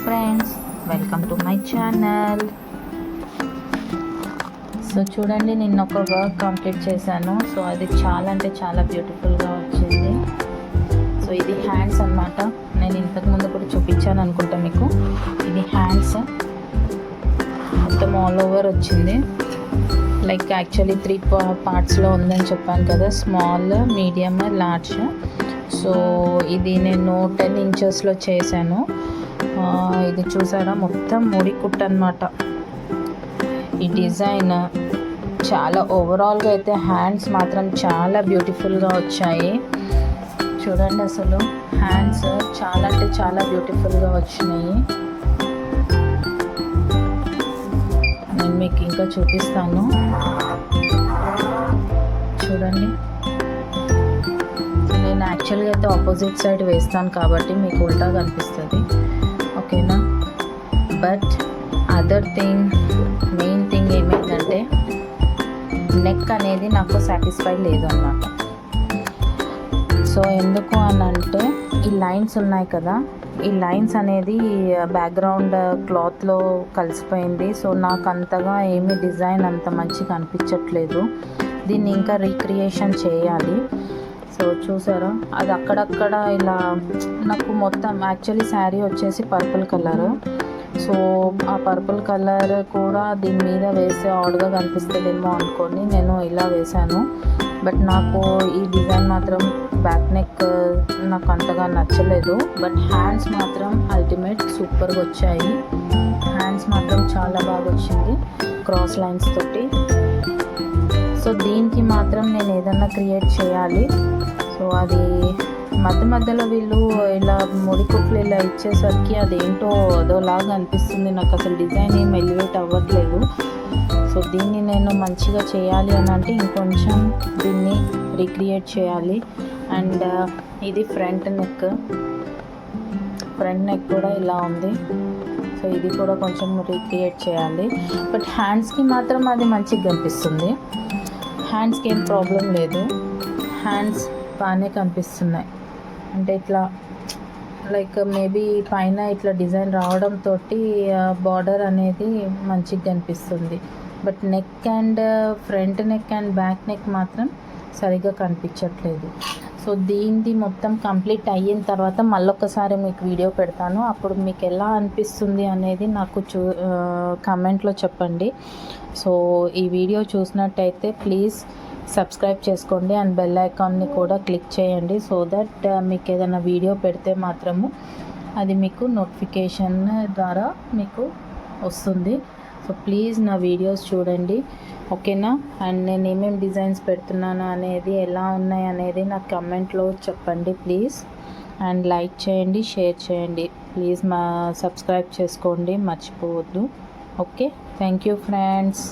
Friends, welcome to my channel. So చూడండి, నిన్న ఒక వర్క్ కంప్లీట్ చేశాను. సో అది చాలా అంటే చాలా బ్యూటిఫుల్గా వచ్చింది. సో ఇది హ్యాండ్స్ అన్నమాట. నేను ఇంతకుముందు కూడా చూపించాను అనుకుంటా మీకు. ఇది హ్యాండ్స్ మొత్తం ఆల్ ఓవర్ వచ్చింది. లైక్ యాక్చువల్లీ 3 పార్ట్స్లో ఉందని చెప్పాను కదా, స్మాల్, మీడియం, లార్జ్. సో ఇది నేను 10 ఇంచెస్లో చేశాను. ఇది చూసారా, మొత్తం ముడి కుట్టు అనమాట. ఈ డిజైన్ చాలా ఓవరాల్గా అయితే హ్యాండ్స్ మాత్రం చాలా బ్యూటిఫుల్గా వచ్చాయి. చూడండి, అసలు హ్యాండ్స్ చాలా అంటే చాలా బ్యూటిఫుల్గా వచ్చినాయి. నేను మీకు ఇంకా చూపిస్తాను, చూడండి. నేను యాక్చువల్గా అయితే ఆపోజిట్ సైడ్ వేస్తాను కాబట్టి మీకు ఉల్టా కనిపిస్తుంది, ఓకేనా. బట్ మెయిన్ థింగ్ ఏమైందంటే నెక్ అనేది నాకు సాటిస్ఫై లేదు అన్నమాట. సో ఎందుకు అని అంటే, ఈ లైన్స్ ఉన్నాయి కదా, ఈ లైన్స్ అనేది బ్యాక్గ్రౌండ్ క్లాత్లో కలిసిపోయింది. సో నాకు అంతగా ఏమీ డిజైన్ అంత మంచిగా అనిపించట్లేదు. దీన్ని ఇంకా రీక్రియేషన్ చేయాలి. సో చూసారా, అది అక్కడక్కడ ఇలా నాకు మొత్తం యాక్చువల్లీ శారీ వచ్చేసి పర్పుల్ కలర్. సో ఆ పర్పుల్ కలర్ కూడా దీని మీద వేస్తే ఆడ్గా కనిపిస్తుందేమో అనుకొని నేను ఇలా వేశాను. బట్ నాకు ఈ డిజైన్ మాత్రం బ్యాక్ నెక్ నాకు అంతగా నచ్చలేదు. బట్ హ్యాండ్స్ మాత్రం అల్టిమేట్ సూపర్గా వచ్చాయి. హ్యాండ్స్ మాత్రం చాలా బాగా వచ్చింది క్రాస్ లైన్స్ తోటి. సో దీనికి మాత్రం నేను ఏదన్నా క్రియేట్ చేయాలి. సో అది మధ్యలో వీళ్ళు ఇలా ముడి కుట్లు ఇలా ఇచ్చేసరికి అదేంటో అదోలాగా అనిపిస్తుంది నాకు. అసలు డిజైన్ ఏం ఎలివేట్ అవ్వట్లేదు. సో దీన్ని నేను మంచిగా చేయాలి అని అంటే ఇంకొంచెం దీన్ని రీక్రియేట్ చేయాలి. అండ్ ఇది ఫ్రంట్ నెక్ కూడా ఇలా ఉంది. సో ఇది కూడా కొంచెం రీక్రియేట్ చేయాలి. బట్ హ్యాండ్స్కి మాత్రం అది మంచిగా కనిపిస్తుంది. హ్యాండ్స్కి ఏం ప్రాబ్లం లేదు, హ్యాండ్స్ బాగానే కనిపిస్తున్నాయి. అంటే ఇట్లా లైక్ మేబీ పైన ఇట్లా డిజైన్ రావడంతో బార్డర్ అనేది మంచిగా కనిపిస్తుంది. But neck and front neck and back neck మాత్రం సరిగ్గా కనిపించట్లేదు. సో దీనిది మొత్తం కంప్లీట్ అయిన తర్వాత మళ్ళొకసారి మీకు వీడియో పెడతాను. అప్పుడు మీకు ఎలా అనిపిస్తుంది అనేది నాకు కామెంట్లో చెప్పండి. సో ఈ వీడియో చూసినట్టయితే ప్లీజ్ సబ్స్క్రైబ్ చేసుకోండి అండ్ బెల్ ఐకాన్ని కూడా క్లిక్ చేయండి. సో దట్ మీకు ఏదైనా వీడియో పెడితే మాత్రము అది మీకు నోటిఫికేషన్ ద్వారా మీకు వస్తుంది. సో ప్లీజ్ నా వీడియోస్ చూడండి, ఓకేనా. అండ్ నేను ఏమేమి డిజైన్స్ పెడుతున్నాను అనేది, ఎలా ఉన్నాయి అనేది నాకు కమెంట్లో చెప్పండి ప్లీజ్. అండ్ లైక్ చేయండి, షేర్ చేయండి ప్లీజ్. సబ్స్క్రైబ్ చేసుకోండి, మర్చిపోవద్దు. Okay, thank you friends.